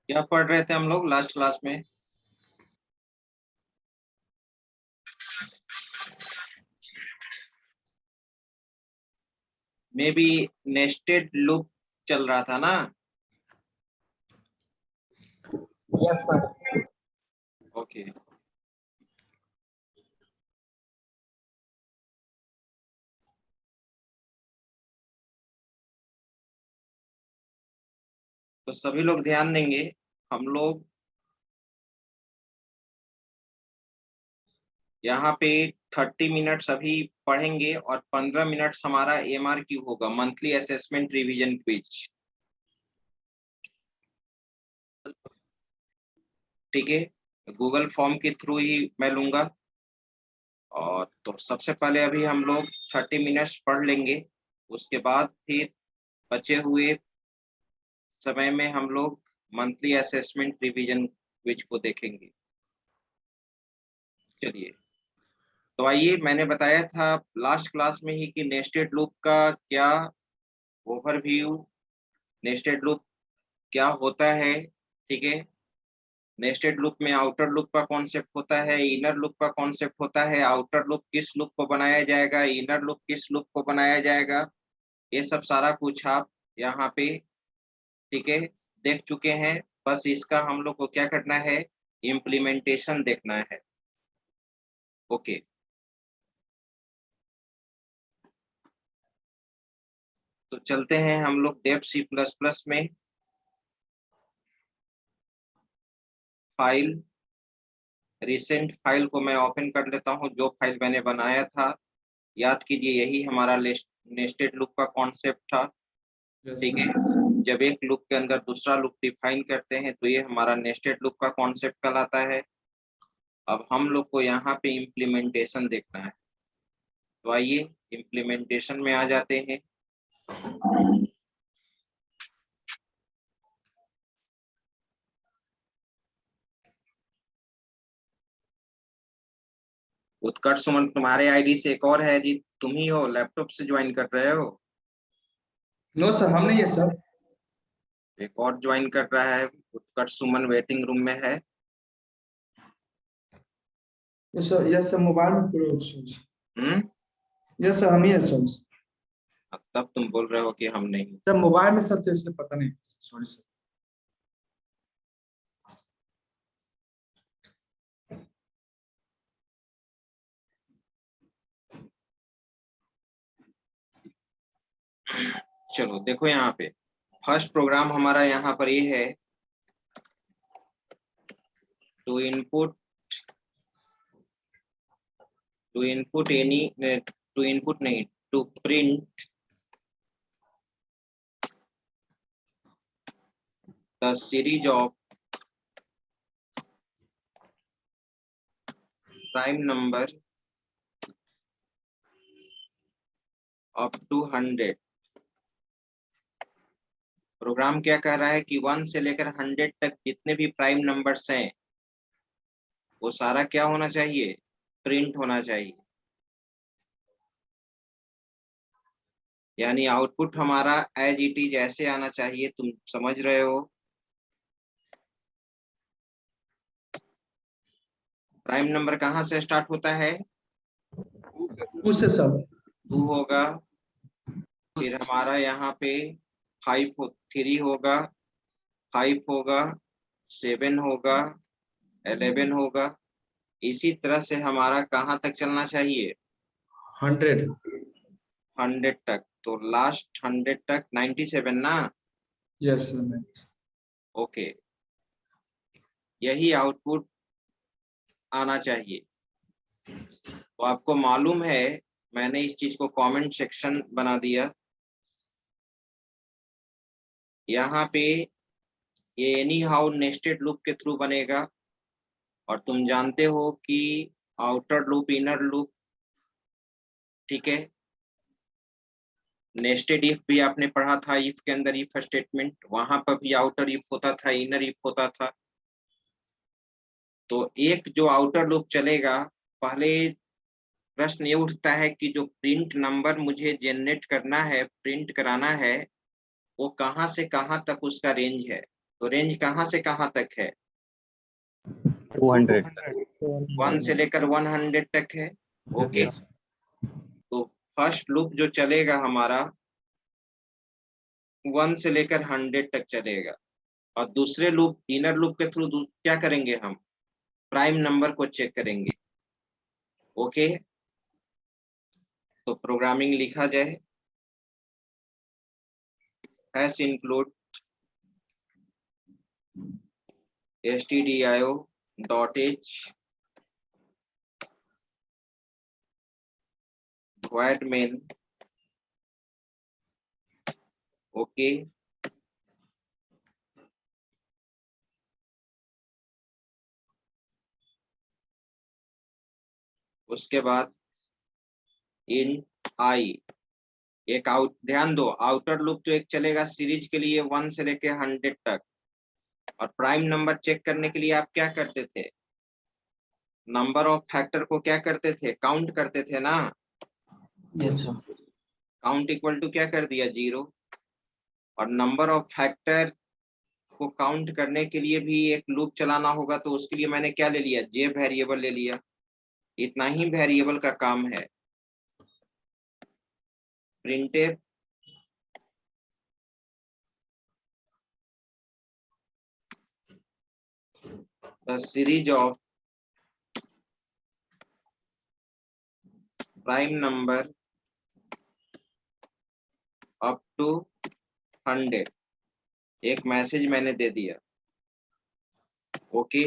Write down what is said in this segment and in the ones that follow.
क्या पढ़ रहे थे हम लोग लास्ट क्लास में? मे बी नेस्टेड लूप चल रहा था ना? Yes sir. ओके। तो सभी लोग ध्यान देंगे। हम लोग यहाँ पे 30 मिनट्स अभी पढ़ेंगे और 15 मिनट्स हमारा MRQ होगा, मंथली असेसमेंट रिवीजन क्विज। ठीक है, गूगल फॉर्म के थ्रू ही मैं लूंगा। और तो सबसे पहले अभी हम लोग 30 मिनट्स पढ़ लेंगे, उसके बाद फिर बचे हुए समय में हम लोग मंथली असेसमेंट रिवीजन क्विज को देखेंगे। चलिए, तो आइए, मैंने बताया था लास्ट क्लास में ही कि नेस्टेड लूप का क्या ओवरव्यू, नेस्टेड लूप क्या होता है। ठीक है, नेस्टेड लूप में आउटर लूप का कॉन्सेप्ट होता है, इनर लूप का कॉन्सेप्ट होता है, आउटर लूप किस लूप को बनाया जाएगा, इनर लूप किस लूप को बनाया जाएगा, ये सब सारा कुछ आप यहाँ पे, ठीक है, देख चुके हैं। बस इसका हम लोग को क्या करना है, इम्प्लीमेंटेशन देखना है। ओके, तो चलते हैं हम लोग डेव C++ में। फाइल, रिसेंट फाइल को मैं ओपन कर लेता हूँ, जो फाइल मैंने बनाया था। याद कीजिए, यही हमारा नेस्टेड लूप का कॉन्सेप्ट था। ठीक है, जब एक लूप के अंदर दूसरा लूप डिफाइन करते हैं तो ये हमारा नेस्टेड लूप का कॉन्सेप्ट कहलाता है। अब हम लोग को यहाँ पे इम्प्लीमेंटेशन देखना है, तो आइए इम्प्लीमेंटेशन में आ जाते हैं। उत्कर्ष सुमन, तुम्हारे आईडी से एक और है जी, तुम ही हो, लैपटॉप से ज्वाइन कर रहे हो? नो सर, हम नहीं है सर। एक और ज्वाइन कर रहा है, उत्कर्ष सुमन वेटिंग रूम में है। यस सर, मोबाइल में पूरे हम्म, यस सर, हम ही है सर। तब तुम बोल रहे हो कि हम नहीं। सर मोबाइल में सर, तो इसलिए पता नहीं, सॉरी सर। चलो देखो, यहाँ पे फर्स्ट प्रोग्राम हमारा यहाँ पर ये है, to input, any, to input नहीं, to print the series of prime number up to 100। Program क्या कह रहा है कि 1 से लेकर 100 तक जितने भी प्राइम नंबर्स हैं वो सारा क्या होना चाहिए, प्रिंट होना चाहिए। यानी आउटपुट हमारा एज इट इज ऐसे आना चाहिए, तुम समझ रहे हो। प्राइम नंबर कहाँ से स्टार्ट होता है? उससे सर 2 होगा, फिर हमारा यहाँ पे 3 होगा, 5 होगा, 7 होगा, 11 होगा। इसी तरह से हमारा कहाँ तक चलना चाहिए, 100। 100 तक। तो लास्ट 100 तक 97 ना? Yes sir. ओके, यही आउटपुट आना चाहिए। तो आपको मालूम है, मैंने इस चीज को कमेंट सेक्शन बना दिया। यहाँ पे ये एनी हाउ नेस्टेड लूप के थ्रू बनेगा, और तुम जानते हो कि आउटर लूप, इनर लूप, ठीक है, नेस्टेड इफ भी आपने पढ़ा था, इफ के अंदर इफ स्टेटमेंट, वहां पर भी आउटर इफ होता था, इनर इफ होता था। तो एक जो आउटर लूप चलेगा, पहले प्रश्न ये उठता है कि जो प्रिंट नंबर मुझे जनरेट करना है, प्रिंट कराना है, वो कहाँ से कहाँ तक उसका रेंज है। तो रेंज कहाँ से कहाँ तक है? 200 1 से लेकर 100 तक है। ओके, yes तो फर्स्ट लूप जो चलेगा हमारा 1 से लेकर 100 तक चलेगा, और दूसरे लूप इनर लूप के थ्रू क्या करेंगे हम? प्राइम नंबर को चेक करेंगे। ओके, तो प्रोग्रामिंग लिखा जाए, hash include stdio.h void main। Okay, उसके बाद int i, एक आउट, ध्यान दो आउटर लूप तो एक चलेगा सीरीज के लिए 1 से लेके 100 तक, और प्राइम नंबर चेक करने के लिए आप क्या करते थे? नंबर ऑफ फैक्टर को क्या करते थे? काउंट करते थे ना। yes sir count equal to क्या कर दिया? 0। और नंबर ऑफ फैक्टर को काउंट करने के लिए भी एक लूप चलाना होगा, तो उसके लिए मैंने क्या ले लिया? जे वेरिएबल ले लिया। इतना ही वेरिएबल का काम है। Printf the series of prime number up to 100। एक मैसेज मैंने दे दिया। ओके,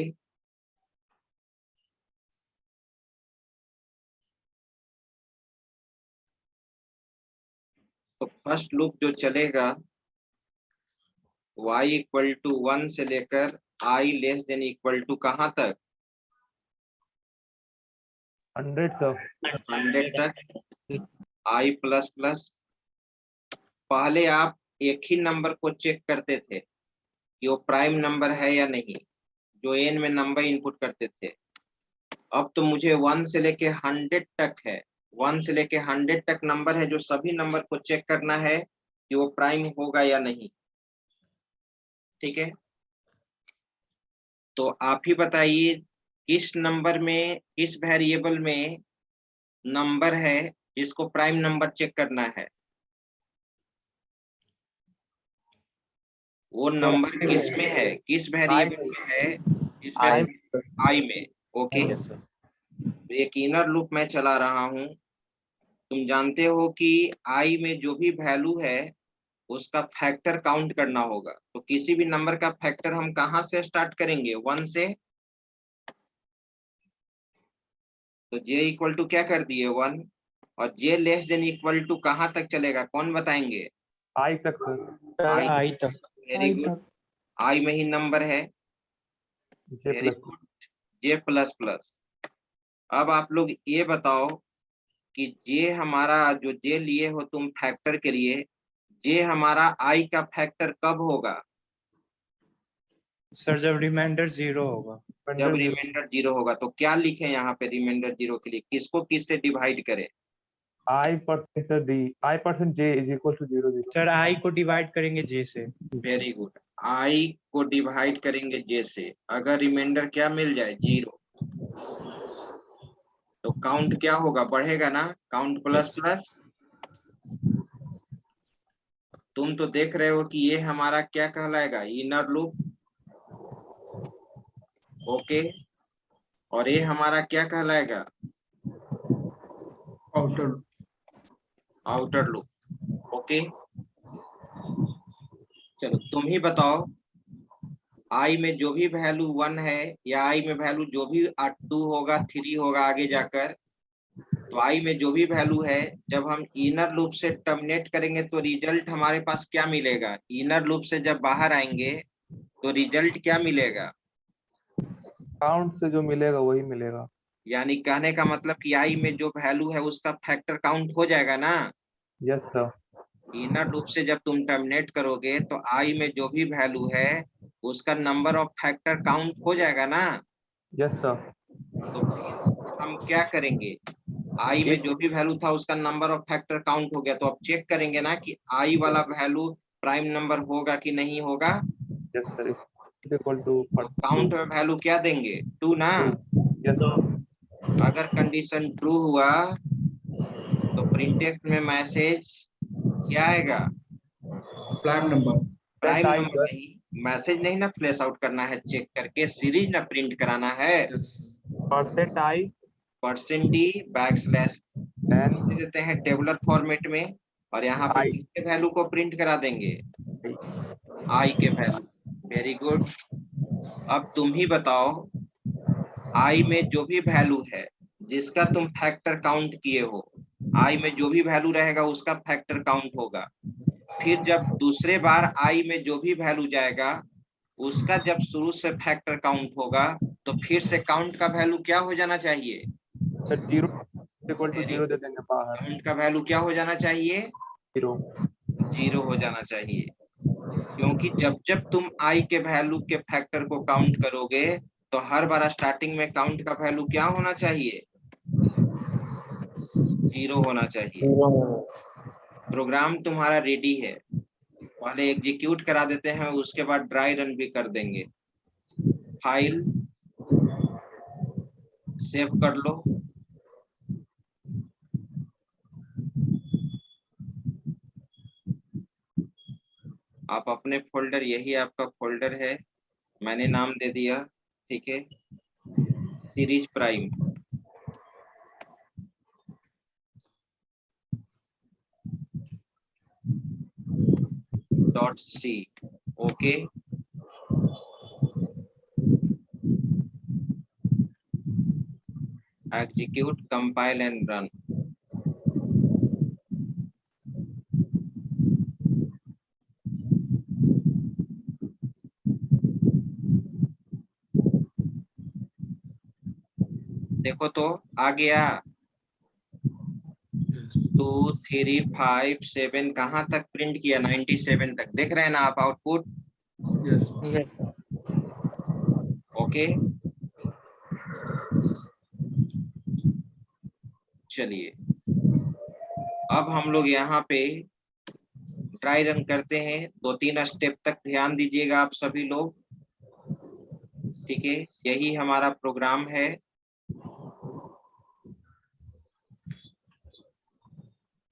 तो फर्स्ट लूप जो चलेगा y इक्वल टू 1 से लेकर i less than equal to कहाँ तक? 100 sir 100 तक। i प्लस प्लस, पहले आप एक ही नंबर को चेक करते थे कि वो प्राइम नंबर है या नहीं, जो n में नंबर इनपुट करते थे। अब तो मुझे 1 से लेके 100 तक है, 1 से लेके 100 तक नंबर है, जो सभी नंबर को चेक करना है कि वो प्राइम होगा या नहीं। ठीक है, तो आप ही बताइए किस नंबर में, किस वेरिएबल में नंबर है जिसको प्राइम नंबर चेक करना है? वो नंबर किस में है, किस वेरिएबल में है? इस वेरिएबल आई में। ओके, yes sir तो एक इनर लूप मैं चला रहा हूं। तुम जानते हो कि आई में जो भी वैल्यू है उसका फैक्टर काउंट करना होगा, तो किसी भी नंबर का फैक्टर हम कहां से स्टार्ट करेंगे? 1 से। तो j इक्वल टू क्या कर दिए? 1। और j less than equal to कहां तक चलेगा? कौन बताएंगे? I तक sir sir I I तक वेरी गुड, आई में ही नंबर है। J very plus good, j plus plus. अब आप लोग ये बताओ कि j हमारा, जो j लिए हो तुम फैक्टर के लिए, j हमारा i का फैक्टर कब होगा? सर जब रिमाइंडर 0 होगा जब रिमाइंडर 0 होगा। तो क्या लिखे यहाँ पे रिमाइंडर 0 के लिए? किसको किस से डिवाइड करें? I% sir D I% J is equal to 0 0 sir I को डिवाइड करेंगे J से वेरी गुड, i को डिवाइड करेंगे j से। अगर रिमाइंडर क्या मिल जाए? 0, तो काउंट क्या होगा? बढ़ेगा ना, काउंट प्लस yes प्लस। तुम तो देख रहे हो कि ये हमारा क्या कहलाएगा? Inner loop. ओके, और ये हमारा क्या कहलाएगा? Outer outer loop. ओके, चलो तुम ही बताओ, आई में जो भी वैल्यू 1 है, या आई में वैल्यू जो भी 2 होगा, 3 होगा आगे जाकर, तो आई में जो भी वैल्यू है, जब हम इनर लूप से टर्मिनेट करेंगे तो रिजल्ट हमारे पास क्या मिलेगा? इनर लूप से जब बाहर आएंगे तो रिजल्ट क्या मिलेगा? काउंट से जो मिलेगा वही मिलेगा यानी कहने का मतलब कि आई में जो वैल्यू है उसका फैक्टर काउंट हो जाएगा ना। yes sir इनर लूप से जब तुम टर्मिनेट करोगे तो आई में जो भी वैल्यू है उसका नंबर ऑफ फैक्टर काउंट हो जाएगा ना। yes sir तो फिर हम क्या करेंगे? आई में जो भी वैल्यू था उसका नंबर ऑफ फैक्टर काउंट हो गया, तो अब चेक करेंगे ना कि आई वाला वैल्यू प्राइम नंबर होगा कि नहीं होगा। Yes, sir. Is equal to count में वैल्यू क्या देंगे? 2 ना। yes, sir. अगर कंडीशन ट्रू हुआ तो प्रिंटफ में मैसेज क्या आएगा? Prime number. Prime Type, number नहीं, मैसेज नहीं ना फ्लैश आउट करना है, चेक करके सीरीज ना प्रिंट कराना है। Yes, sir. percent I %d backslash and देते हैं टेबुलर फॉर्मेट में, और यहाँ पे I. किसके वैल्यू को प्रिंट करा देंगे? आई के वैल्यू। Very good. अब तुम ही बताओ, आई में जो भी वैल्यू है जिसका तुम फैक्टर काउंट किए हो, आई में जो भी वैल्यू रहेगा उसका फैक्टर काउंट होगा। फिर जब दूसरे बार आई में जो भी वैल्यू जाएगा उसका जब शुरू से फैक्टर काउंट होगा तो फिर से काउंट का वैल्यू क्या हो जाना चाहिए? sir 0 equal to 0 दे देंगे बाहर काउंट का वैल्यू क्या हो जाना चाहिए? 0. 0 हो जाना चाहिए, क्योंकि जब जब तुम आई के वैल्यू के फैक्टर को काउंट करोगे तो हर बार स्टार्टिंग में काउंट का वैल्यू क्या होना चाहिए? 0 होना चाहिए। प्रोग्राम तुम्हारा रेडी है, पहले एग्जीक्यूट करा देते हैं, उसके बाद ड्राई रन भी कर देंगे। फाइल सेव कर लो। आप अपने फोल्डर, यही आपका फोल्डर है, मैंने नाम दे दिया, ठीक है, series prime. .c okay. Execute, compile and run. देखो तो आ गया। 2 3 5 7 कहाँ तक प्रिंट किया? 97 तक। देख रहे हैं ना आप आउटपुट? Yes. ओके, चलिए अब हम लोग यहाँ पे ट्राई रन करते हैं। 2-3 स्टेप तक ध्यान दीजिएगा आप सभी लोग, ठीक है, यही हमारा प्रोग्राम है।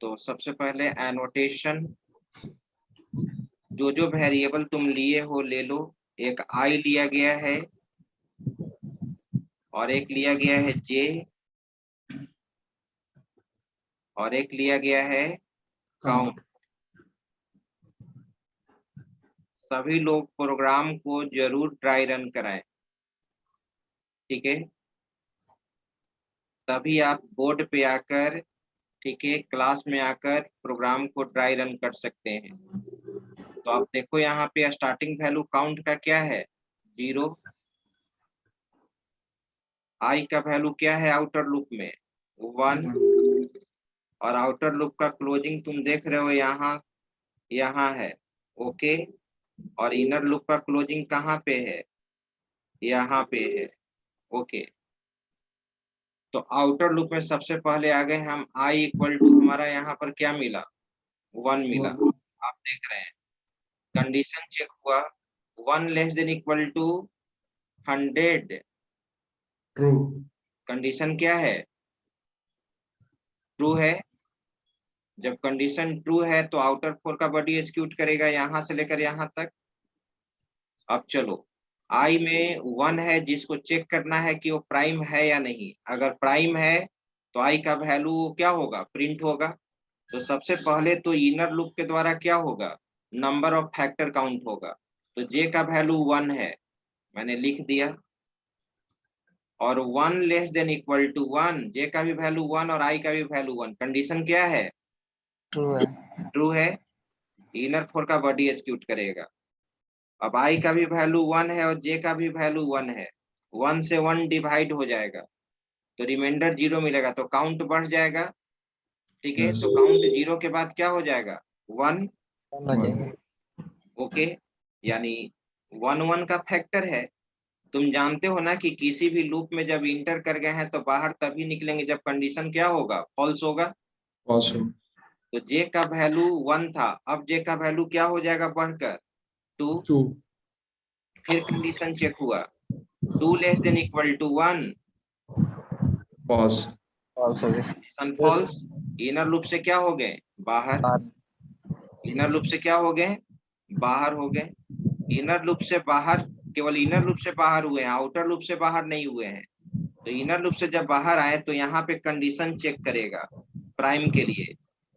तो सबसे पहले एनोटेशन, जो जो वेरिएबल तुम लिए हो ले लो। एक आई लिया गया है और एक लिया गया है जे और एक लिया गया है काउंट। सभी लोग प्रोग्राम को जरूर ट्राई रन कराएं, ठीक है, तभी आप बोर्ड पे आकर, ठीक है, क्लास में आकर प्रोग्राम को ट्राई रन कर सकते हैं। तो आप देखो यहाँ पे स्टार्टिंग वैल्यू काउंट का क्या है? 0। आई का वैल्यू क्या है आउटर लूप में? 1। और आउटर लूप का क्लोजिंग तुम देख रहे हो यहाँ है, ओके। और इनर लूप का क्लोजिंग कहाँ पे है? यहाँ पे है, ओके। तो आउटर लूप में सबसे पहले आ गए हम, आई इक्वल टू हमारा यहाँ पर क्या मिला? 1 मिला। आप देख रहे हैं कंडीशन चेक हुआ, 1 less than equal to 100। True. Condition क्या है? ट्रू है। जब कंडीशन ट्रू है तो आउटर 4 का बॉडी एग्जीक्यूट करेगा यहाँ से लेकर यहाँ तक। अब चलो, आई में 1 है जिसको चेक करना है कि वो प्राइम है या नहीं। अगर प्राइम है तो आई का वैल्यू क्या होगा? प्रिंट होगा। तो सबसे पहले तो इनर लूप के द्वारा क्या होगा? नंबर ऑफ फैक्टर काउंट होगा। तो जे का वैल्यू 1 है, मैंने लिख दिया, और 1 लेस देन इक्वल टू 1, जे का भी वैल्यू 1 और आई का भी वैल्यू 1। कंडीशन क्या है? ट्रू है। ट्रू है। इनर 4 का बॉडी एग्जीक्यूट करेगा। अब आई का भी वैल्यू 1 है और जे का भी वैल्यू 1 है, 1 से 1 डिवाइड हो जाएगा तो रिमाइंडर 0 मिलेगा, तो काउंट बढ़ जाएगा, ठीक है। Yes. तो काउंट 0 के बाद क्या हो जाएगा? 1, ओके। यानी 1 का फैक्टर है। तुम जानते हो ना कि किसी भी लूप में जब इंटर कर गए हैं तो बाहर तभी निकलेंगे जब कंडीशन क्या होगा? फॉल्स होगा। Also. तो जे का वैल्यू 1 था, अब जे का वैल्यू क्या हो जाएगा बढ़कर? 2। 2. फिर कंडीशन चेक हुआ 2 less than equal to 1, false, false हो गया। Condition false. इनर लूप से क्या हो गए? बाहर। इनर लूप से क्या हो गए? बाहर हो गए। इनर लूप से बाहर, केवल इनर लूप से बाहर हुए हैं, आउटर लूप से बाहर नहीं हुए हैं। तो इनर लूप से जब बाहर आए तो यहाँ पे कंडीशन चेक करेगा प्राइम के लिए,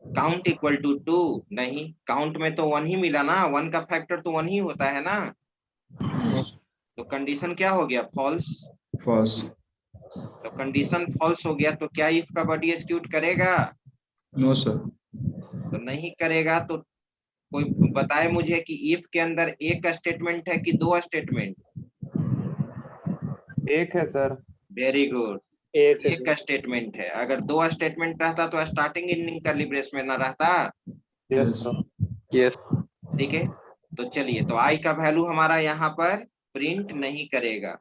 काउंट इक्वल टू 2, नहीं, काउंट में तो 1 ही मिला ना, 1 का फैक्टर तो 1 ही होता है ना, तो कंडीशन क्या हो गया? फॉल्स। false, तो कंडीशन फॉल्स हो गया तो क्या इफ का बॉडी एग्जीक्यूट करेगा? no sir, तो नहीं करेगा। तो कोई बताए मुझे कि इफ के अंदर एक स्टेटमेंट है कि 2 स्टेटमेंट? एक है सर। वेरी गुड, एक है एक स्टेटमेंट है। अगर 2 स्टेटमेंट रहता तो स्टार्टिंग एंडिंग कर्ली ब्रेस में ना रहता। Yes yes, sir. Yes. ठीक है, तो चलिए, तो आई का वैल्यू हमारा यहाँ पर प्रिंट नहीं करेगा,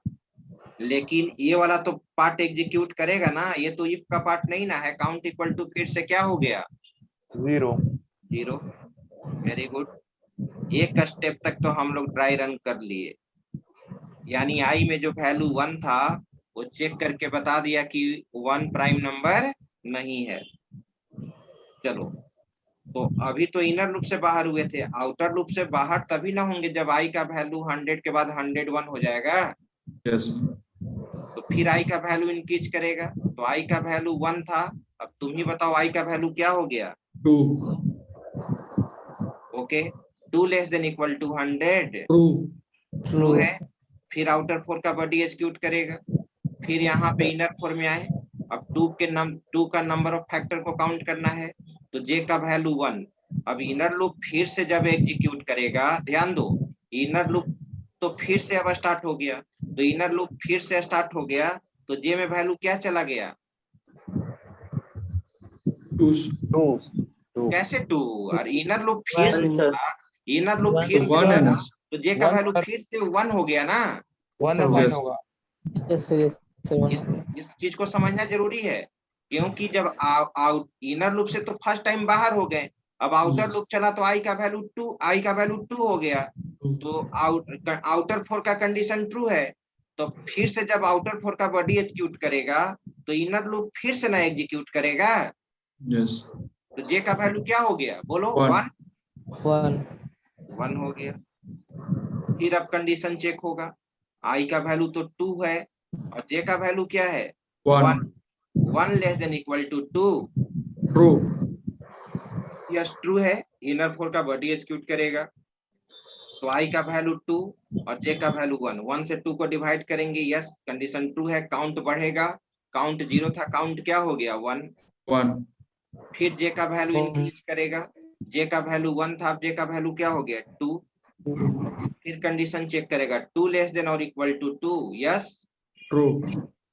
लेकिन ये वाला तो पार्ट एग्जीक्यूट करेगा ना, ये तो इफ का पार्ट नहीं ना है। काउंट इक्वल टू फिर से क्या हो गया? 0। 0। वेरी गुड, एक स्टेप तक तो हम लोग ट्राई रन कर लिए, यानी आई में जो वैल्यू 1 था वो चेक करके बता दिया कि 1 प्राइम नंबर नहीं है। चलो, तो अभी तो इनर लूप से बाहर हुए थे, आउटर लूप से बाहर तभी ना होंगे जब आई का वैल्यू 100 के बाद 101 हो जाएगा। yes, तो फिर आई का वैल्यू इंक्रीज करेगा, तो आई का वैल्यू 1 था, अब तुम ही बताओ आई का वैल्यू क्या हो गया? 2, okay, 2 less than equal to 100, true, true है। फिर आउटर 4 का बॉडी एग्जीक्यूट करेगा, फिर यहाँ पे इनर 4 में आए, अब 2 का नंबर ऑफ फैक्टर को काउंट करना है, तो जे का वैल्यू 1। अब इनर लूप फिर से जब एग्जीक्यूट करेगा, ध्यान दो, इनर लूप तो फिर से अब स्टार्ट हो गया, तो इनर लूप फिर से स्टार्ट हो गया, तो जे में वैल्यू क्या चला गया? 2, 2। कैसे 2? और इनर लूप फिर से चला, इनर लूप फिर से 1 है चला, ना? तो जे का 1 वैल्यू सर। फिर से 1 हो गया ना। 1 Sir, 1 yes, होगा। Yes sir, yes sir, one. इस चीज को समझना जरूरी है, क्योंकि जब आउट इनर लूप से तो फर्स्ट टाइम बाहर हो गए, अब आउटर Yes. लूप चला तो आई का वैल्यू 2 हो गया, 2, तो आउटर 4 का कंडीशन ट्रू है, तो फिर से जब आउटर 4 का बॉडी एग्जीक्यूट करेगा तो इनर लूप फिर से ना एग्जीक्यूट करेगा, yes, तो जे का वैल्यू क्या हो गया? बोलो। 1, 1 हो गया। फिर अब कंडीशन चेक होगा, आई का वैल्यू तो 2 है और जे का वैल्यू क्या है? 1, 1 less than equal to 2, true, yes true है। इनर 4 का बॉडी एग्जीक्यूट करेगा, तो आई का वैल्यू 2 और जे का वैल्यू 1, 1 से 2 को डिवाइड करेंगे, यस कंडीशन ट्रू है। काउंट बढ़ेगा, काउंट 0 था, काउंट क्या हो गया? 1। 1, फिर जे का वैल्यू इंक्रीज करेगा, जे का वैल्यू 1 था, अब जे का वैल्यू क्या हो गया? 2। फिर कंडीशन चेक करेगा 2 लेस देन और इक्वल टू 2, यस। true,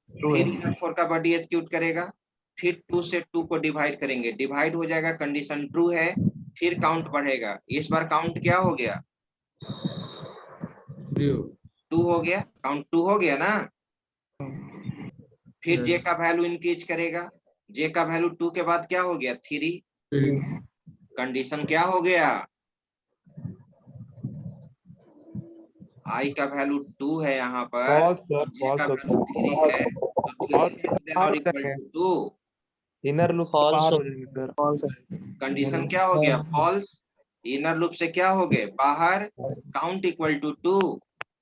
फिर इनर 4 का बॉडी एग्जीक्यूट करेगा, फिर 2 से 2 को डिवाइड करेंगे, डिवाइड हो जाएगा, कंडीशन ट्रू है। फिर काउंट बढ़ेगा, इस बार काउंट क्या हो गया? 3, 2 हो गया, काउंट 2 हो गया ना। फिर जे yes, का वैल्यू इंक्रीज करेगा, जे का वैल्यू 2 के बाद क्या हो गया? 3। 3, कंडीशन क्या हो गया? आई का वैल्यू 2 है यहाँ पर, फॉल्स सर। जे का फॉल्स वैल्यू 3 है, तो 3 और लेस देन बाहर और हो इक्वल जाएंगे। टू 2, इनर लूप से False बाहर हो- हो जाएंगे सर। false है। कंडीशन क्या हो गया? फॉल्स। इनर लूप से क्या हो गए? बाहर। Count equal to 2,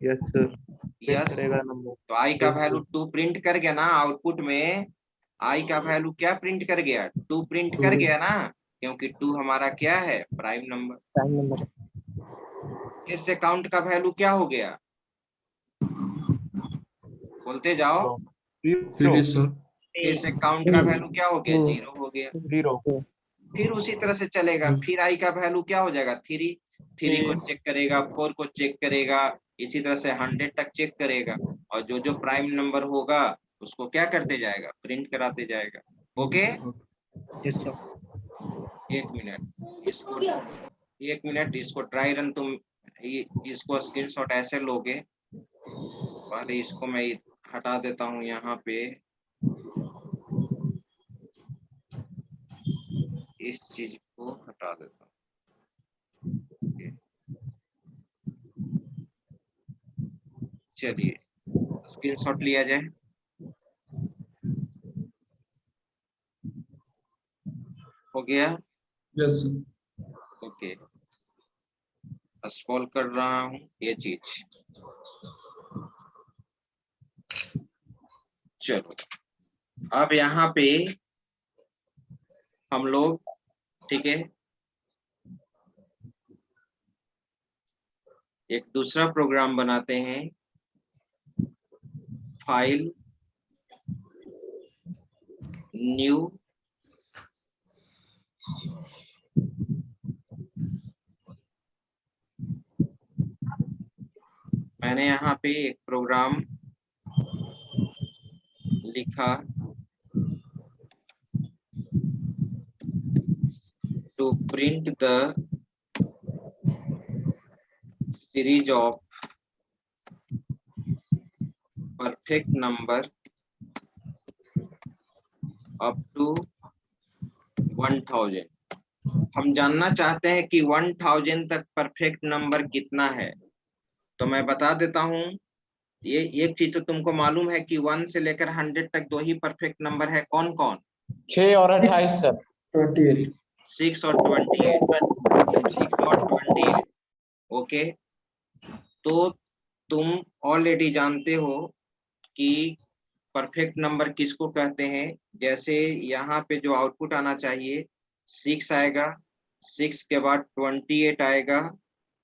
yes sir. Print yes. करेगा नंबर। तो आई का Yes, वैल्यू 2 प्रिंट कर गया ना आउटपुट में, आई का वैल्यू क्या प्रिंट कर गया? 2 प्रिंट कर गया ना, क्योंकि 2 हमारा क्या है? Prime number. Prime number. फिर से काउंट का वैल्यू क्या हो गया? बोलते जाओ। 3, sir, फिर से काउंट का वैल्यू क्या हो गया? 0 हो गया। 0। फिर उसी तरह से चलेगा, फिर आई का वैल्यू क्या हो जाएगा? 3। 3 को चेक करेगा, 4 को चेक करेगा, इसी तरह से 100 तक चेक करेगा, और जो जो प्राइम नंबर होगा उसको क्या करते जाएगा? प्रिंट कराते जाएगा। Okay, Yes sir. एक मिनट इसको ट्राई रन तुम इसको स्क्रीनशॉट ऐसे लोगे, पहले इसको मैं हटा देता हूँ यहाँ पे, इस चीज को हटा देता हूँ। Okay. चलिए स्क्रीनशॉट लिया जाए। हो गया। Yes, sir. ओके, स्क्रॉल कर रहा हूँ ये चीज। चलो अब यहाँ पे हम लोग, ठीक है, एक दूसरा प्रोग्राम बनाते हैं। फाइल, न्यू, मैंने यहाँ पे एक प्रोग्राम लिखा to print the series of perfect number up to 1000। हम जानना चाहते हैं कि 1000 तक परफेक्ट नंबर कितना है। तो मैं बता देता हूँ, ये एक चीज तो तुमको मालूम है कि 1 से लेकर 100 तक 2 ही परफेक्ट नंबर है। कौन कौन? 6 और 28 सर। 28. 6 और 28। 6 और 28। ओके, तो तुम ऑलरेडी जानते हो कि परफेक्ट नंबर किसको कहते हैं। जैसे यहाँ पे जो आउटपुट आना चाहिए 6 आएगा, 6 के बाद 28 आएगा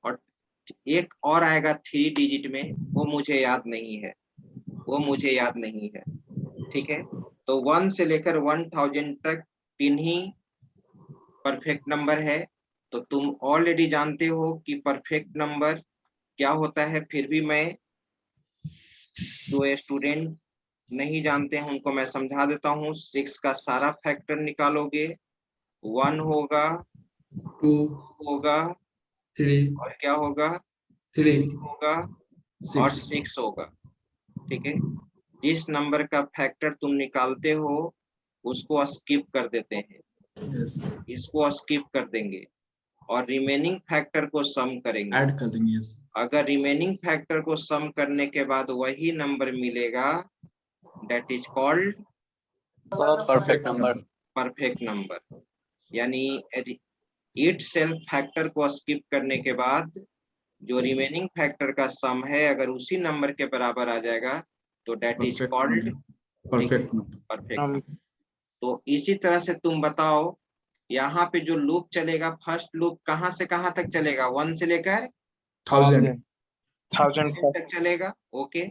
और एक और आएगा 3 डिजिट में, वो मुझे याद नहीं है, वो मुझे याद नहीं है। ठीक है, तो 1 से लेकर 1000 तक 3 ही परफेक्ट नंबर है। तो तुम ऑलरेडी जानते हो कि परफेक्ट नंबर क्या होता है। फिर भी मैं, जो स्टूडेंट नहीं जानते हैं उनको मैं समझा देता हूँ। 6 का सारा फैक्टर निकालोगे, 1 होगा, 2, होगा 3, और क्या होगा, 3, होगा और 6. 6 होगा। ठीक है, जिस नंबर का फैक्टर तुम निकालते हो उसको स्किप कर देते हैं, Yes. इसको स्किप कर देंगे और रिमेनिंग फैक्टर को सम करेंगे। Add कर देंगे. Yes. अगर रिमेनिंग फैक्टर को सम करने के बाद वही नंबर मिलेगा, that is called perfect number. Perfect number. यानी इट सेल्फ फैक्टर को स्किप करने के बाद जो रिमेनिंग फैक्टर का सम है अगर उसी नंबर के बराबर आ जाएगा तो that is Perfect called number. Perfect number. Perfect. तो इसी तरह से तुम बताओ, यहाँ पे जो लूप चलेगा, फर्स्ट लूप कहाँ से कहाँ तक चलेगा? 1 से लेकर 1000. 1000 तक चलेगा। ओके,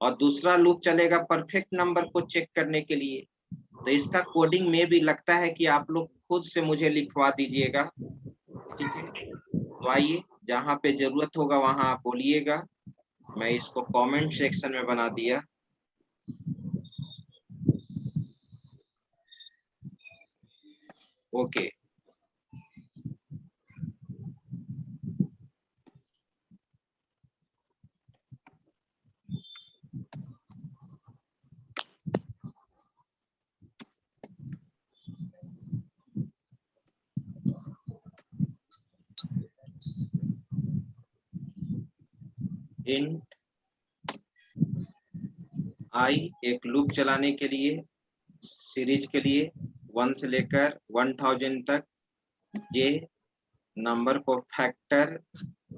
और दूसरा लूप चलेगा परफेक्ट नंबर को चेक करने के लिए। तो इसका कोडिंग में भी लगता है कि आप लोग खुद से मुझे लिखवा दीजिएगा। ठीक है, तो आइए, जहाँ पे जरूरत होगा वहां आप बोलिएगा। मैं इसको कमेंट सेक्शन में बना दिया। ओके, इंट आई एक लूप चलाने के लिए, सीरीज के लिए 1 से लेकर 1000 तक जे नंबर को फैक्टर,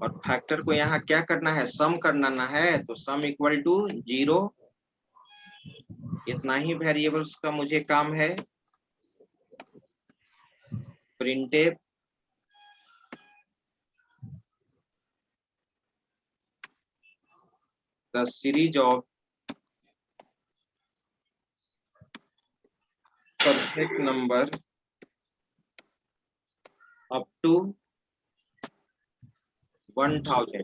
और फैक्टर को यहाँ क्या करना है, सम करना है। तो सम इक्वल टू 0, इतना ही वेरिएबल्स का मुझे काम है। Printf the series of perfect number up to 1000।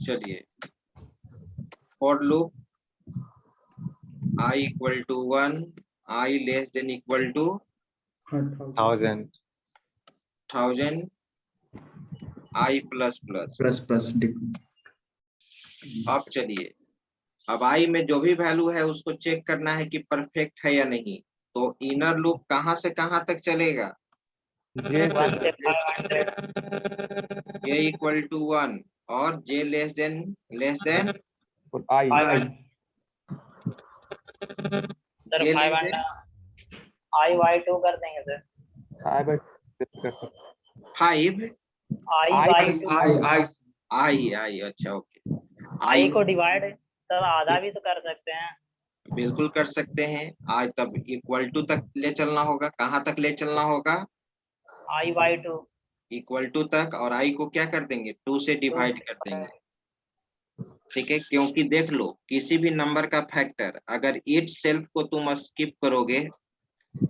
चलिए, for loop i equal to 1, i less than equal to 1000 i plus plus. Plus. अब चलिए, अब i में जो भी वैल्यू है उसको चेक करना है कि परफेक्ट है या नहीं। तो इनर लूप कहाँ से कहाँ तक चलेगा? J से j इक्वल टू 1 और J less than I sir J 5 less and than I/2 कर देंगे सर। I by कर सकते 5 I/2 आई अच्छा ओके I को डिवाइड सर आधा भी तो कर सकते हैं। बिल्कुल कर सकते हैं। आज तब इक्वल टू तक ले चलना होगा। कहाँ तक ले चलना होगा? I/2 इक्वल टू तक, और आई को क्या कर देंगे? 2 से डिवाइड कर देंगे। ठीक है, क्योंकि देख लो किसी भी नंबर का फैक्टर अगर इट सेल्फ को तुम स्किप करोगे,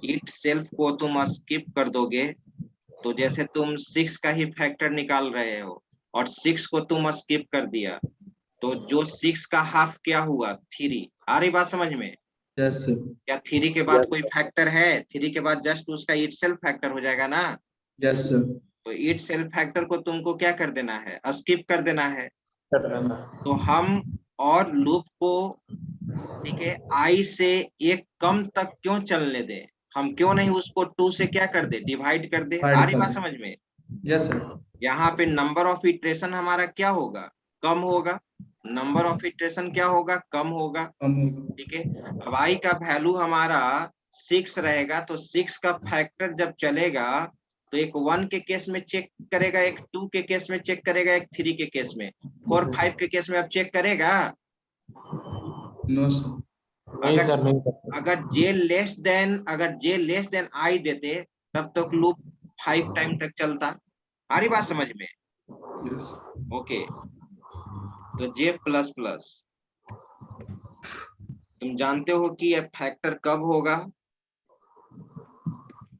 इट सेल्फ को तुम स्किप कर दोगे, तो जैसे तुम 6 का ही फैक्टर निकाल रहे हो और 6 को तुम स्किप कर दिया, तो जो 6 का हाफ क्या हुआ? 3। आ रही बात समझ में? Yes, sir. क्या 3 के बाद कोई फैक्टर है? 3 के बाद जस्ट उसका इट सेल्फ फैक्टर हो जाएगा ना। Yes, sir. तो इट सेल्फ फैक्टर को तुमको क्या कर देना है? स्किप कर देना है। तो हम और लूप को, ठीक है, आई से 1 कम तक क्यों चलने दें? हम क्यों नहीं उसको 2 से क्या कर दे? डिवाइड कर दे। आ रही बात समझ में? Yes, sir. यहाँ पे नंबर ऑफ इटरेशन हमारा क्या होगा? कम होगा। नंबर ऑफ इटरेशन क्या होगा? कम होगा। ठीक है, अब आई का वैल्यू हमारा 6 रहेगा, तो 6 का फैक्टर जब चलेगा तो एक 1 के केस में चेक करेगा, एक 2 के केस में चेक करेगा, एक 3 के केस में, 4 5 के केस में अब चेक करेगा? No, sir. नहीं सर नहीं करते। अगर जे लेस देन आई देते तब तक लूप 5 टाइम तक चलता। आ रही बात समझ में? Yes. ओके, तो जे प्लस प्लस तुम जानते हो कि यह फैक्टर कब होगा?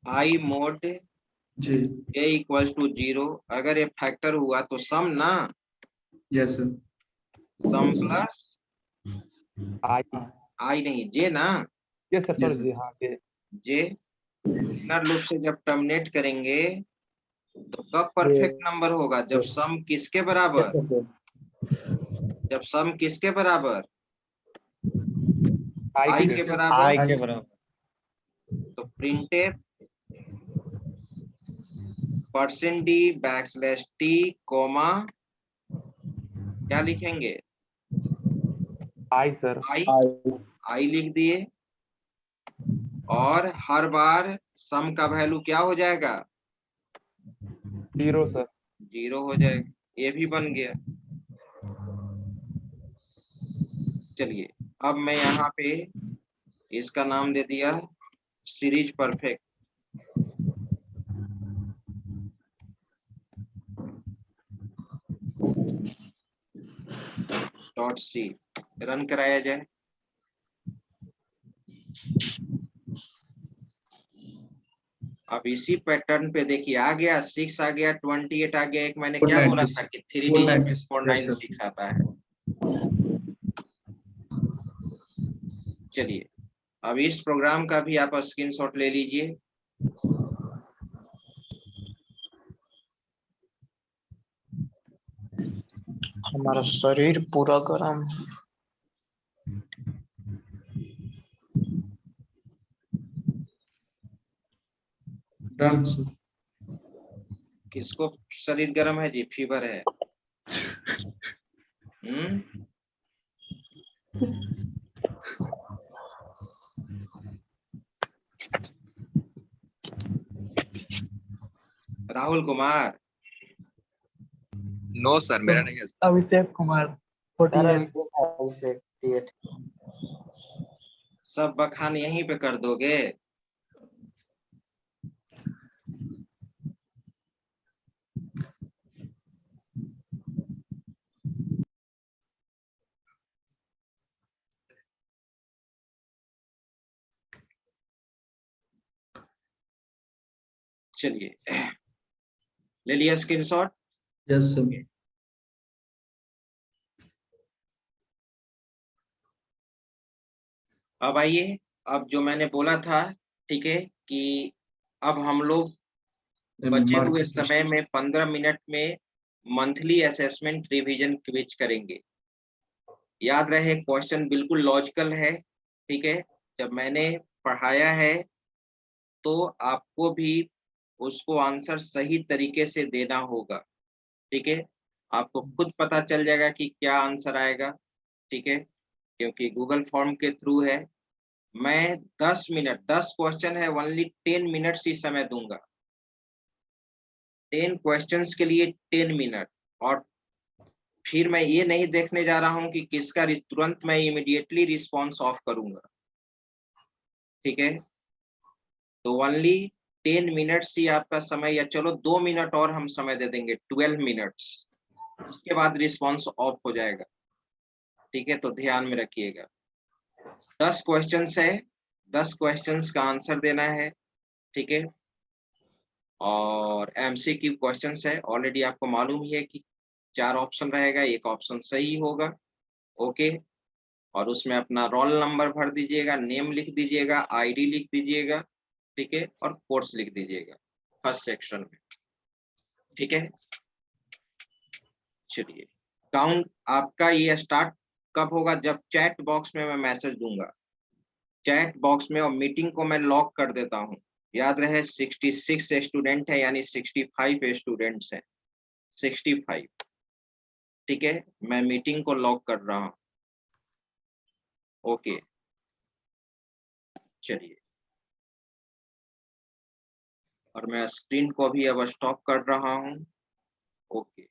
I mod J. A equals to 0। अगर ये फैक्टर हुआ तो सम ना, Yes, sir. Sum plus I i नहीं, जे ना, yes sir Yes, sorry जी हाँ ये जे। इनर लूप से जब टर्मिनेट करेंगे तो कब परफेक्ट नंबर होगा? जब सम किसके बराबर? जब सम किसके बराबर? I आई के के I बराबर। के बराबर। तो प्रिंटफ %d \t कोमा क्या लिखेंगे? I सर आई लिख दिए, और हर बार सम का वैल्यू क्या हो जाएगा? 0 सर 0 हो जाएगा। ये भी बन गया। चलिए, अब मैं यहाँ पे इसका नाम दे दिया सीरीज परफेक्ट। .c रन कराया जाए। अब इसी पैटर्न पे देखिए, आ गया 6 आ गया, 28 आ गया। एक मैंने क्या बोला था कि 3 डिजिट 496 आता है। चलिए, अब इस प्रोग्राम का भी आप स्क्रीनशॉट ले लीजिए। हमारा शरीर पूरा गर्म। Done, sir. किसको शरीर गर्म है जी? फीवर है? राहुल कुमार? नो सर, मेरा नहीं है। अभिषेक कुमार 48। सब बखान यहीं पे कर दोगे? चलिए, ले लिया स्क्रीनशॉट? Yes, sir. अब आइए, अब जो मैंने बोला था, ठीक है, कि अब हम लोग बचे हुए समय में 15 मिनट में मंथली असेसमेंट रिवीजन क्विज करेंगे। याद रहे, क्वेश्चन बिल्कुल लॉजिकल है। ठीक है, जब मैंने पढ़ाया है तो आपको भी उसको आंसर सही तरीके से देना होगा। ठीक है, आपको खुद पता चल जाएगा कि क्या आंसर आएगा, ठीक है, क्योंकि गूगल फॉर्म के थ्रू है। मैं 10 मिनट, 10 क्वेश्चन है, ओनली 10 मिनट्स ही समय दूंगा। 10 क्वेश्चंस के लिए 10 मिनट, और फिर मैं ये नहीं देखने जा रहा हूं कि किसका तुरंत मैं इमीडिएटली रिस्पॉन्स ऑफ करूंगा, ठीक है। तो ओनली 10 मिनट्स ही आपका समय, या चलो 2 मिनट और हम समय दे देंगे, 12 मिनट्स, उसके बाद रिस्पॉन्स ऑफ हो जाएगा, ठीक है। तो ध्यान में रखिएगा, 10 क्वेश्चंस है, 10 क्वेश्चंस का आंसर देना है, ठीक है। और एमसीक्यू क्वेश्चंस है, ऑलरेडी आपको मालूम ही है कि 4 ऑप्शन रहेगा, एक ऑप्शन सही होगा, ओके। और उसमें अपना रोल नंबर भर दीजिएगा, नेम लिख दीजिएगा, आईडी लिख दीजिएगा, ठीक है, और कोर्स लिख दीजिएगा फर्स्ट सेक्शन में, ठीक है। चलिए, काउंट आपका ये स्टार्ट कब होगा? जब चैट बॉक्स में मैं मैसेज दूंगा, चैट बॉक्स में, और मीटिंग को मैं लॉक कर देता हूं। याद रहे 66 स्टूडेंट है, यानी 65 स्टूडेंट्स हैं, 65, ठीक है। मैं मीटिंग को लॉक कर रहा हूं, ओके। चलिए, और मैं स्क्रीन को भी अब स्टॉप कर रहा हूं, ओके।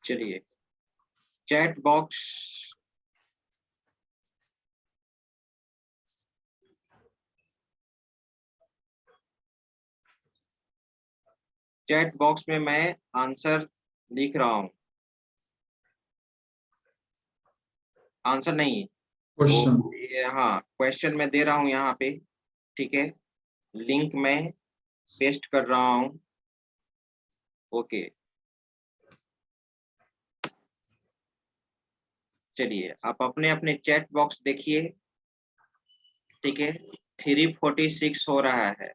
चलिए, चैट बॉक्स, चैट बॉक्स में मैं आंसर लिख रहा हूं, आंसर नहीं, क्वेश्चन। हाँ, क्वेश्चन मैं दे रहा हूं यहाँ पे, ठीक है। लिंक में पेस्ट कर रहा हूं, ओके। चलिए, आप अपने अपने चैट बॉक्स देखिए, ठीक है। 346 हो रहा है,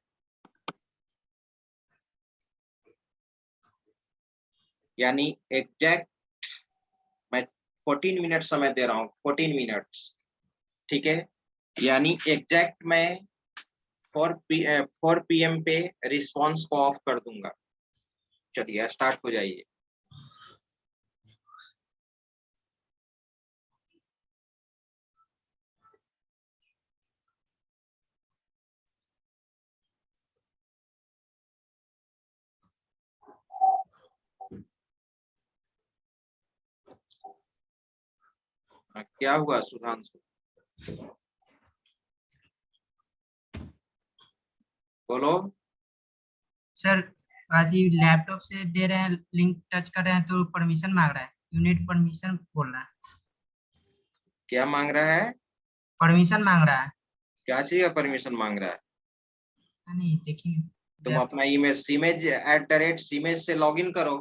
यानी एग्जैक्ट मैं 14 मिनट समय दे रहा हूँ, 14 मिनट्स, ठीक है। यानी एग्जैक्ट मैं 4 PM पे रिस्पॉन्स को ऑफ कर दूंगा। चलिए, स्टार्ट हो जाइए। क्या हुआ सुधांशु, बोलो। सर आज ही लैपटॉप से दे रहे हैं, लिंक टच कर रहे हैं तो परमिशन मांग रहा है, यूनिट परमिशन बोल रहा है, क्या मांग रहा है? परमिशन मांग रहा है। क्या चीज का परमिशन मांग रहा है? नहीं देखिए, तुम अपना ईमेल सीमेज से लॉगिन करो।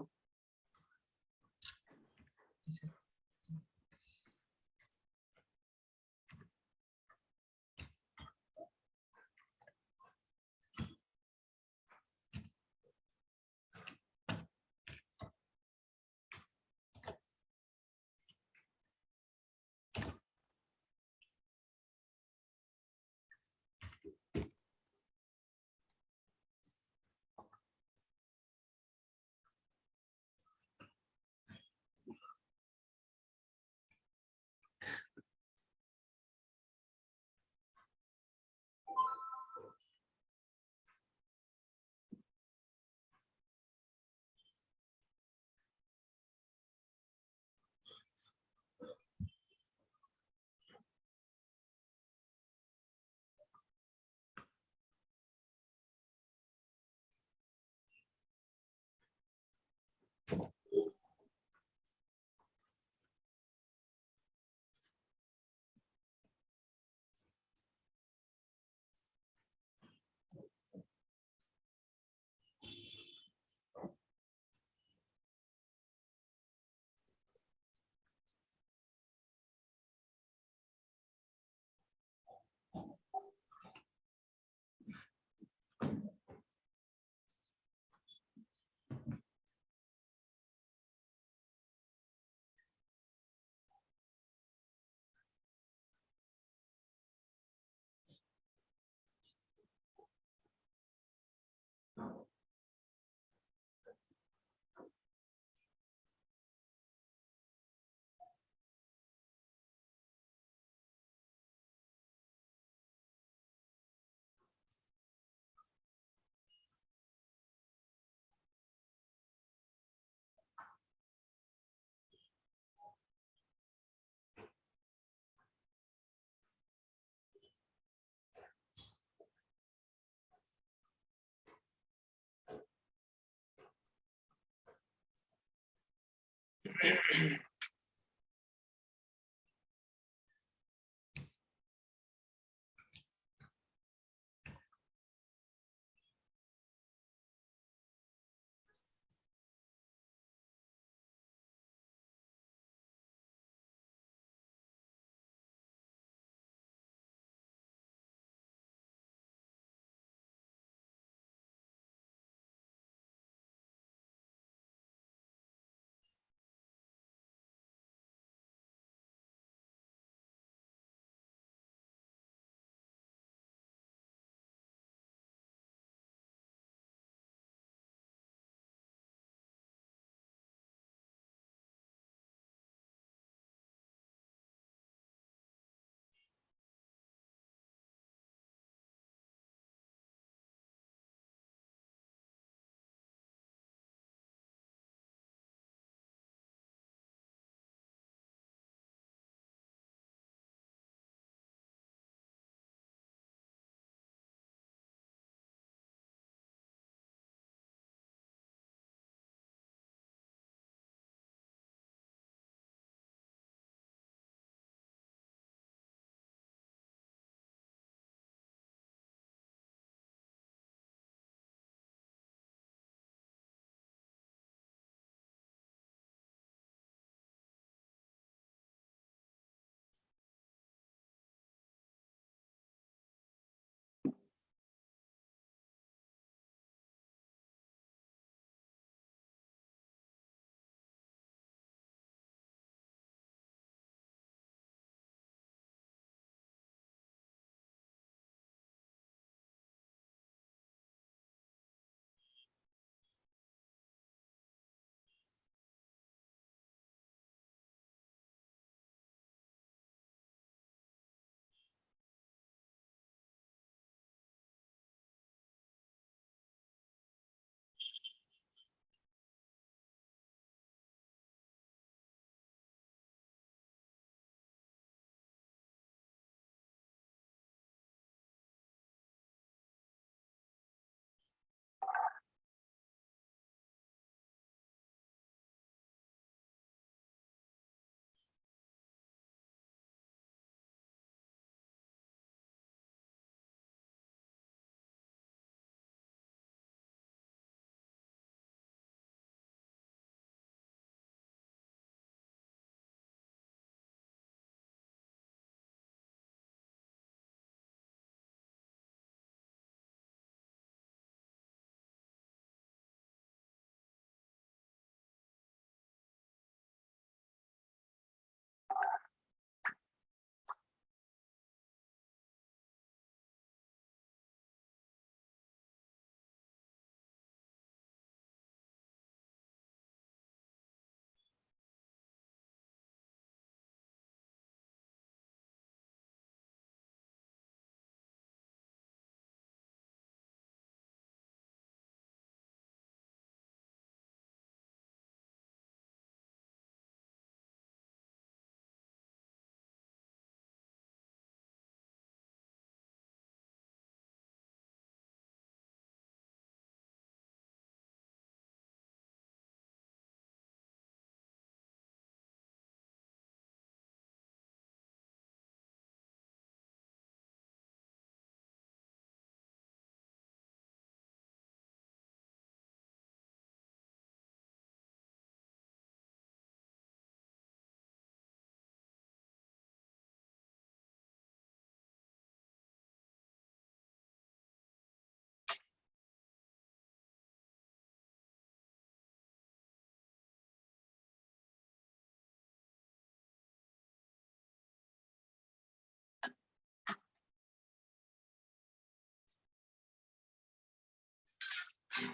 हेलो,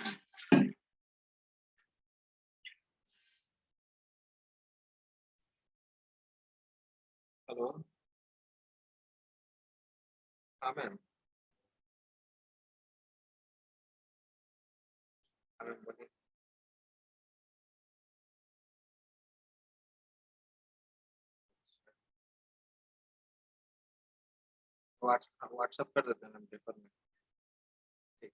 हाँ मैम, हाँ मैम बोलिए। व्हाट्सअप कर देते हैं मैम पेपर में। ठीक।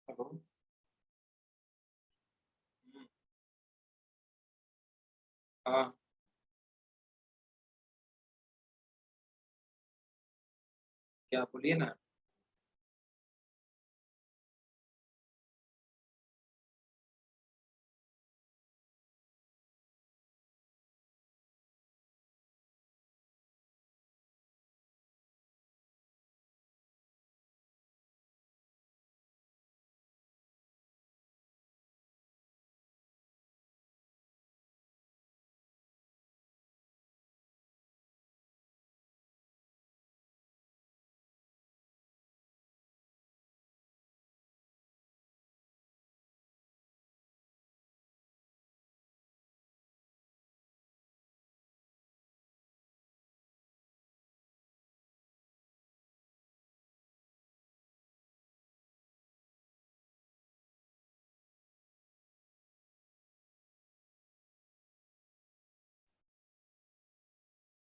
हेलो, हाँ क्या बोलिए ना।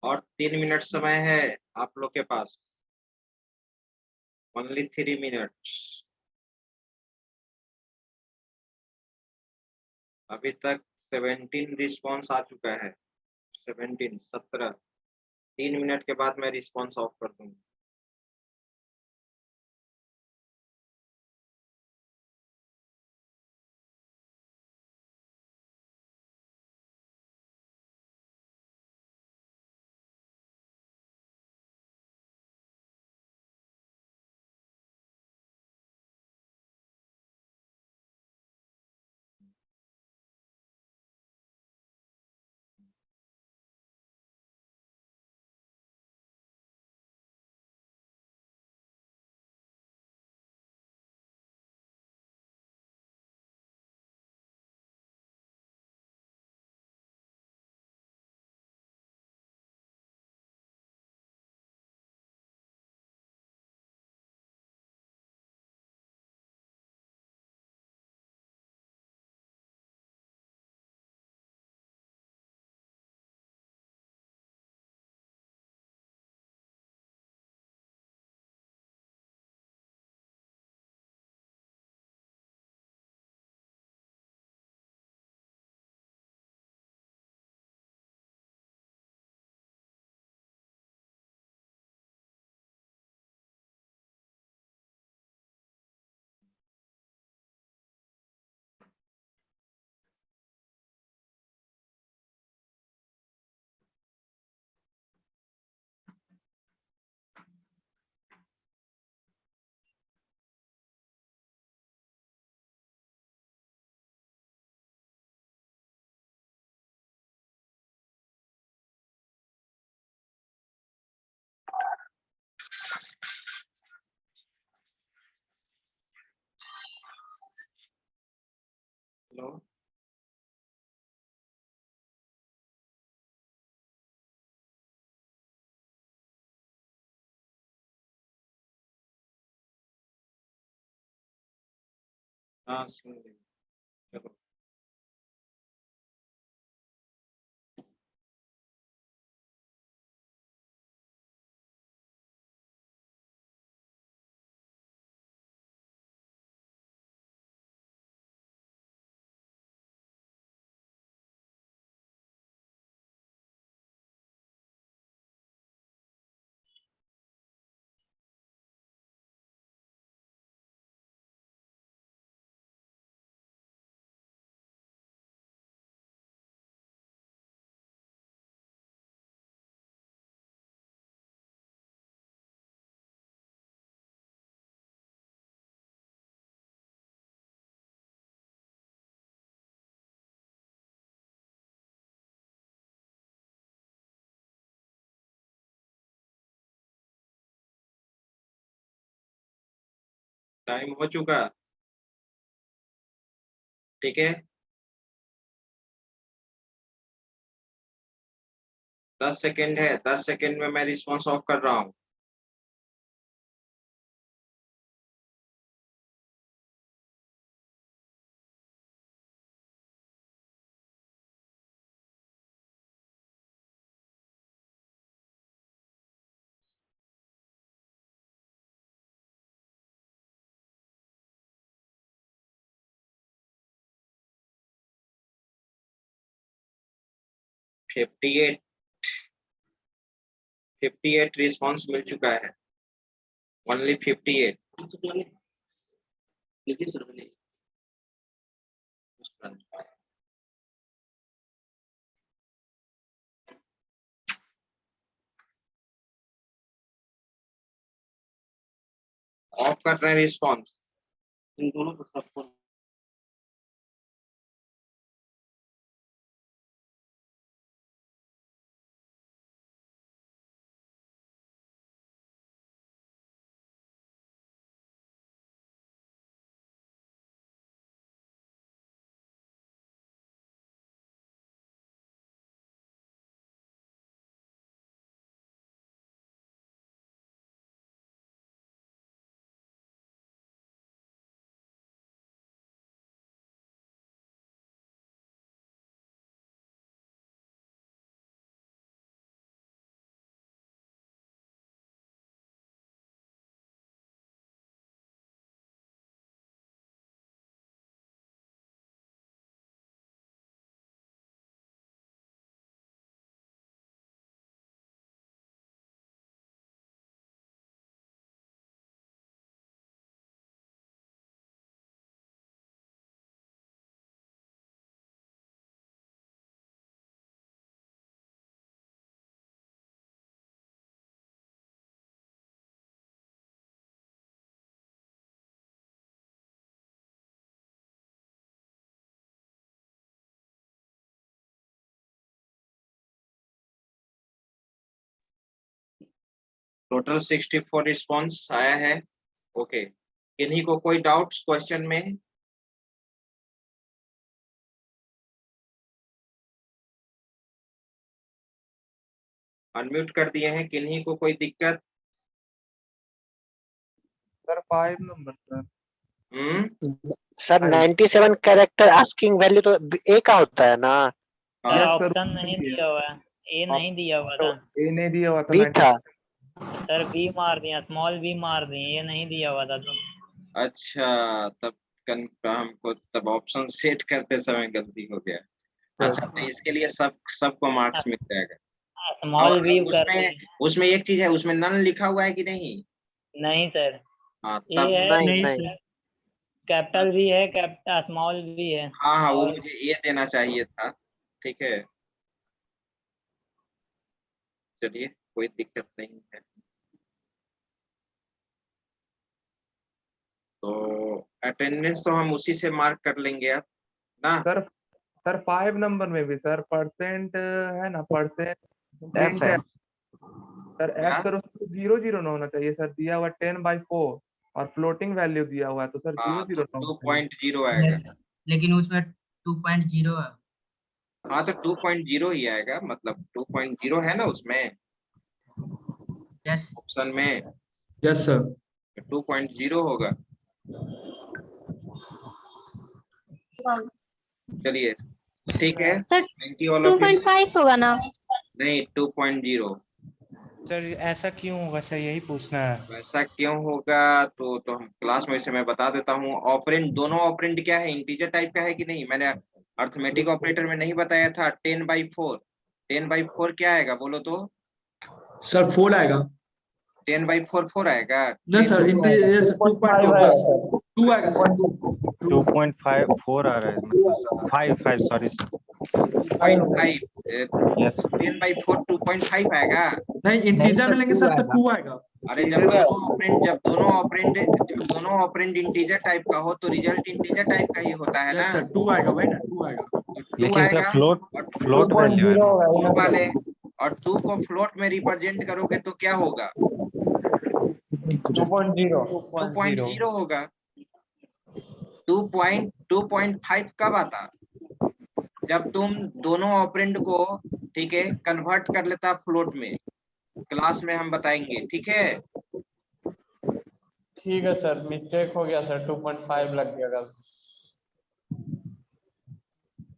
और 3 मिनट समय है आप लोग के पास। Only 3 minutes. अभी तक 17 रिस्पॉन्स आ चुका है। 17 3 मिनट के बाद मैं रिस्पॉन्स ऑफ कर दूंगा। हेलो, हाँ सुन रही हूँ। चलो, टाइम हो चुका, ठीक है। 10 सेकेंड है, 10 सेकेंड में मैं रिस्पॉन्स ऑफ कर रहा हूँ। फिफ्टी एट रिस्पॉन्स मिल चुका है, ओनली 58। ऑफ कर रहे हैं रिस्पॉन्स। इन दोनों को सबको टोटल 64 रिस्पॉन्स आया है। ओके, किन्हीं को कोई डाउट्स क्वेश्चन में? अनम्यूट कर दिए हैं, किन्हीं को कोई दिक्कत? Sir 5 number sir. Sir 97 character asking value तो ए का होता है ना? सर Yes, sir, ऑप्शन नहीं दिया हुआ है, ए नहीं दिया हुआ था ए नहीं दिया हुआ था। बी था। सर, बी मार दिया, स्मॉल बी मार दिए, ये नहीं दिया हुआ था तो। अच्छा, तब हमको तब ऑप्शन सेट करते समय गलती हो गया। अच्छा, तो इसके लिए सबको मार्क्स मिल जाएगा। स्मॉल और बी कर उसमें दिए। उसमें एक चीज है, उसमें नन लिखा हुआ है कि नहीं? नहीं सर, हाँ ए तब, है, नहीं नहीं नहीं सर, कैपिटल भी है, स्मॉल भी है। हाँ हाँ, वो और मुझे ये देना चाहिए था। ठीक है, चलिए कोई दिक्कत नहीं है। तो अटेंडेंस तो हम उसी से मार्क कर लेंगे अब ना। सर 5 नंबर में भी सर परसेंट है ना, परसेंट एफ प्रिंट है। है सर। क्या? एफ सर उसको 0 ना होना चाहिए सर, दिया हुआ 10/4 और फ्लोटिंग वैल्यू दिया हुआ है तो सर हाँ, 0 तो ना होना चाहिए। 2.0 आएगा। यस सर, लेकिन उसमें 2.0 है। हाँ तो 2.0 ही आएगा, मतलब 2.0 है ना उसमें यस ऑप्शन में, यस सर। 2.0 होगा। चलिए ठीक है, sir thank you all of you. 2.5 होगा ना? नहीं 2.0। सर ऐसा क्यों होगा सर, यही पूछना है। वैसा क्यों होगा तो हम क्लास में से मैं बता देता हूँ। ऑपरेंड, दोनों ऑपरेंड क्या है, इंटीजर टाइप का है कि नहीं, मैंने अर्थमेटिक ऑपरेटर में नहीं बताया था। 10/4, 10/4 क्या आएगा बोलो तो? सर 4 आएगा। 10/4 4 आएगा। नहीं सर, इंटीजर 2.2 होगा। 2 आएगा सर, 2 2.54 आ रहा है, मतलब 5 सॉरी सर। 2.5, यस 10/4 2.5 आएगा। नहीं, इंटीजर में लेंगे सर तो 2 आएगा। अरे जब दोनों ऑपरेंड इंटीजर टाइप का हो तो रिजल्ट इंटीजर टाइप का ही होता है ना। यस सर, 2 आएगा, वही ना, 2 आएगा। तो 2 लेकिन सर आएगा फ्लोट वैल्यू है ना। 2 वाले, और 2 को फ्लोट में रिप्रेजेंट करोगे तो क्या होगा? 2.0 होगा। 2.5 कब आता? जब तुम दोनों ऑपरेंड को, ठीक है, कन्वर्ट कर लेता फ्लोट में। क्लास में हम बताएंगे, ठीक है। ठीक है सर, मिस्टेक हो गया सर, 2.5 लग गया गलती।